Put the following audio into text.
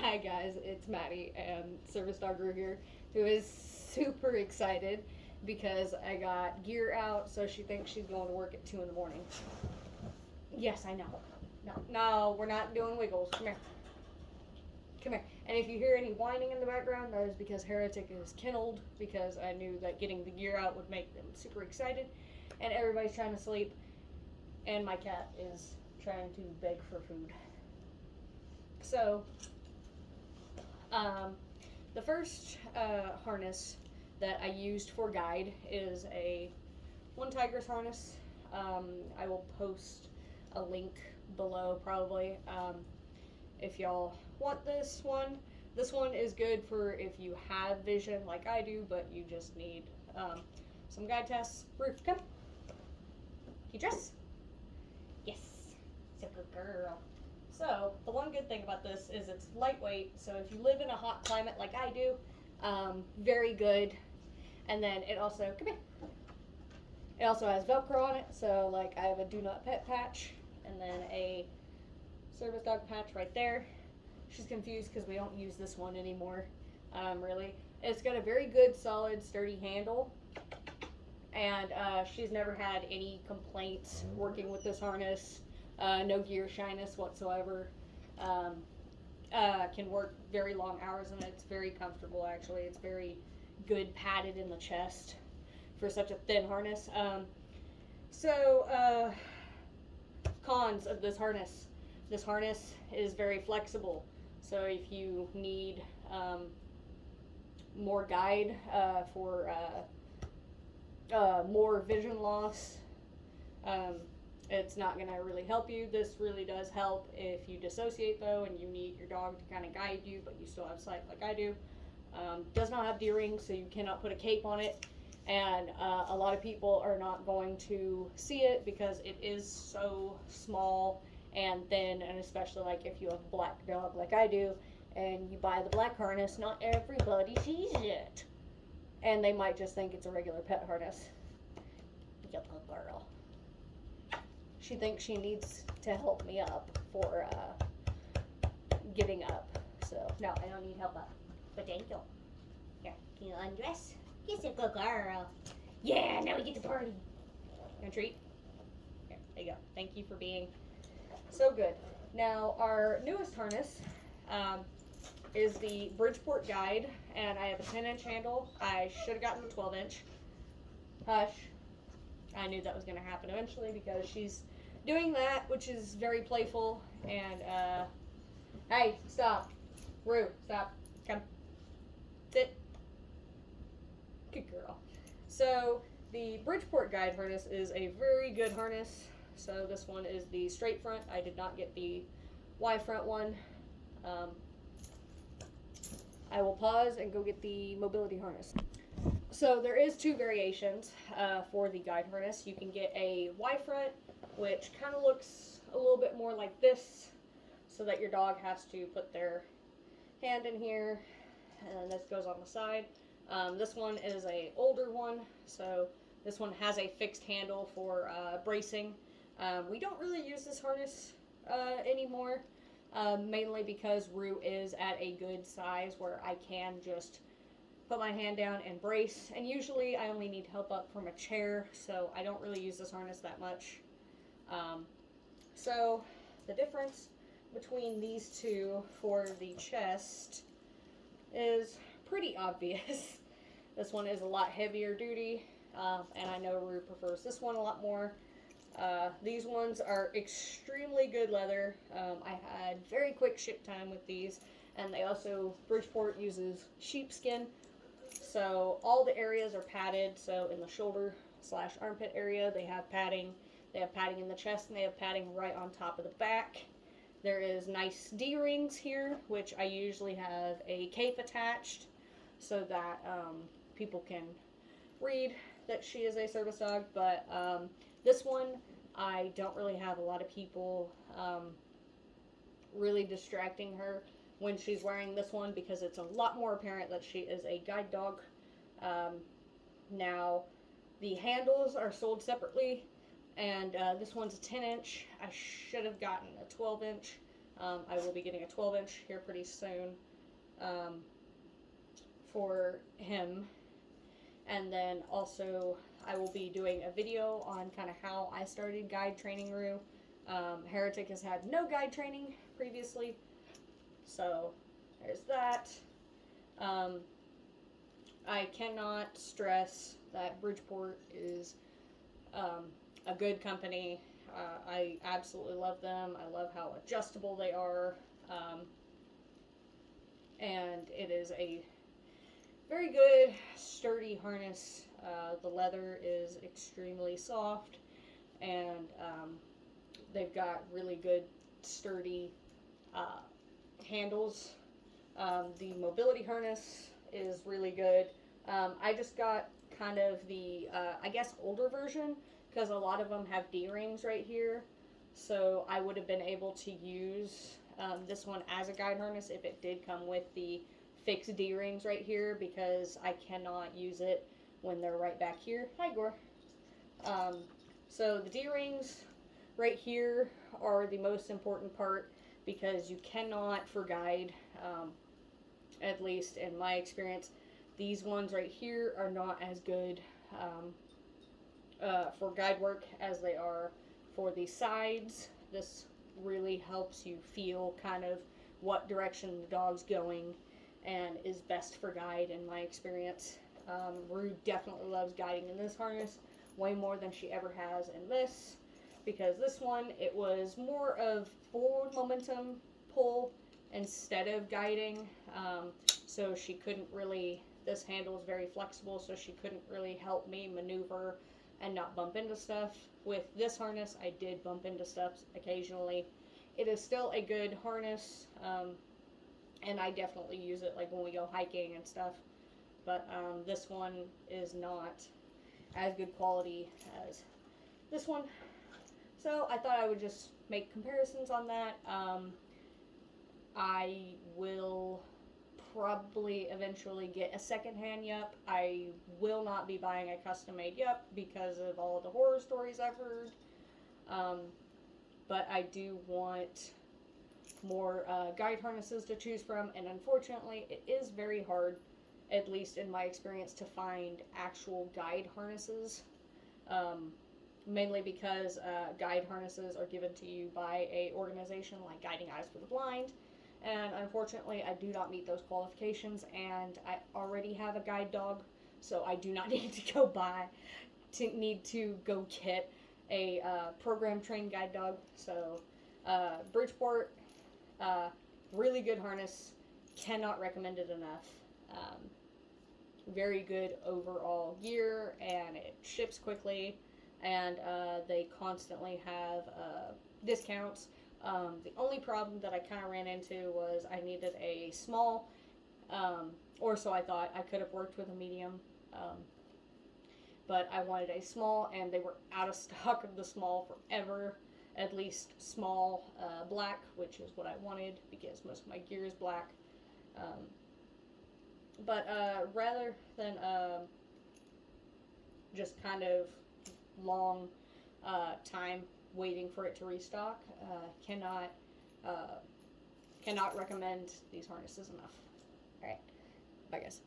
Hi guys, it's Maddie and Service Dog Guru here, who is super excited because I got gear out, so she thinks she's going to work at 2 in the morning. Yes, I know. No, we're not doing wiggles. Come here. Come here. And if you hear any whining in the background, that is because Heretic is kennelled, because I knew that getting the gear out would make them super excited, and everybody's trying to sleep, and my cat is trying to beg for food. So, the first harness that I used for guide is a one tigress harness. I will post a link below probably if y'all want this one. This one is good for if you have vision like I do, but you just need some guide tests. Ruth, come. You dress? Yes. It's a good girl. So, the one good thing about this is it's lightweight, so if you live in a hot climate like I do, very good. And then it also, come here, it also has Velcro on it, so like I have a do not pet patch, and then a service dog patch right there. She's confused because we don't use this one anymore, really. It's got a very good, solid, sturdy handle, and she's never had any complaints working with this harness. No gear shyness whatsoever. Can work very long hours, and it's very comfortable actually. It's very good padded in the chest for such a thin harness. Cons of this harness. This harness is very flexible. So if you need more guide for more vision loss, it's not going to really help you. This really does help if you dissociate though and you need your dog to kind of guide you, but you still have sight like I do. Does not have D-rings, so you cannot put a cape on it, and a lot of people are not going to see it because it is so small and thin, and especially like if you have a black dog like I do and you buy the black harness, not everybody sees it, and they might just think it's a regular pet harness. You good girl. She thinks she needs to help me up for getting up. So, no, I don't need help up. But thank you. Here, can you undress? Yes, a good girl. Yeah, now we get to party. You want a treat? Here, there you go. Thank you for being so good. Now, our newest harness is the Bridgeport Guide, and I have a 10-inch handle. I should have gotten a 12-inch. Hush. I knew that was going to happen eventually because she's doing that, which is very playful. And hey, stop. Rue, stop. Come. Sit. Good girl. So the Bridgeport Guide harness is a very good harness. So this one is the straight front. I did not get the Y front one. I will pause and go get the mobility harness. So there is two variations for the guide harness. You can get a Y front, which kind of looks a little bit more like this, so that your dog has to put their hand in here, and this goes on the side. This one is a older one, so this one has a fixed handle for bracing. We don't really use this harness anymore, mainly because Rue is at a good size where I can just put my hand down and brace, and usually I only need help up from a chair, so I don't really use this harness that much. So the difference between these two for the chest is pretty obvious. This one is a lot heavier duty, and I know Rue prefers this one a lot more. These ones are extremely good leather. I had very quick ship time with these, and they also, Bridgeport uses sheepskin, so all the areas are padded. So in the shoulder / armpit area they have padding. They have padding in the chest, and they have padding right on top of the back. There is nice D-rings here, which I usually have a cape attached so that people can read that she is a service dog. But this one, I don't really have a lot of people really distracting her when she's wearing this one, because it's a lot more apparent that she is a guide dog. Now, the handles are sold separately, and this one's a 10-inch. I should have gotten a 12-inch, I will be getting a 12-inch here pretty soon for him. And then also I will be doing a video on kind of how I started guide training Rue. Heretic has had no guide training previously, so there's that. I cannot stress that Bridgeport is a good company. I absolutely love them. I love how adjustable they are. And it is a very good, sturdy harness. The leather is extremely soft, and they've got really good, sturdy handles. The mobility harness is really good. I just got kind of the, I guess, older version, because a lot of them have D-rings right here. So I would have been able to use this one as a guide harness if it did come with the fixed D-rings right here, because I cannot use it when they're right back here. Hi, Gore. So the D-rings right here are the most important part, because you cannot, for guide, at least in my experience, these ones right here are not as good for guide work as they are for the sides. This really helps you feel kind of what direction the dog's going and is best for guide in my experience. Rue definitely loves guiding in this harness way more than she ever has in this, because this one, it was more of forward momentum pull instead of guiding, so she couldn't really, this handle is very flexible, so she couldn't really help me maneuver and not bump into stuff. With this harness, I did bump into stuff occasionally. It is still a good harness, and I definitely use it like when we go hiking and stuff, but this one is not as good quality as this one. So I thought I would just make comparisons on that. I will probably eventually get a secondhand Yup. I will not be buying a custom-made Yup because of all of the horror stories I've heard. But I do want more guide harnesses to choose from, and unfortunately it is very hard, at least in my experience, to find actual guide harnesses. Mainly because guide harnesses are given to you by a organization like Guiding Eyes for the Blind, and unfortunately I do not meet those qualifications, and I already have a guide dog, so I do not need to go get a program trained guide dog. So Bridgeport, really good harness, cannot recommend it enough. Very good overall gear, and it ships quickly, and they constantly have discounts. The only problem that I kind of ran into was I needed a small, or so I thought. I could have worked with a medium, but I wanted a small, and they were out of stock of the small forever. At least small black, which is what I wanted, because most of my gear is black. But rather than just kind of long time waiting for it to restock, cannot recommend these harnesses enough. All right, bye guys.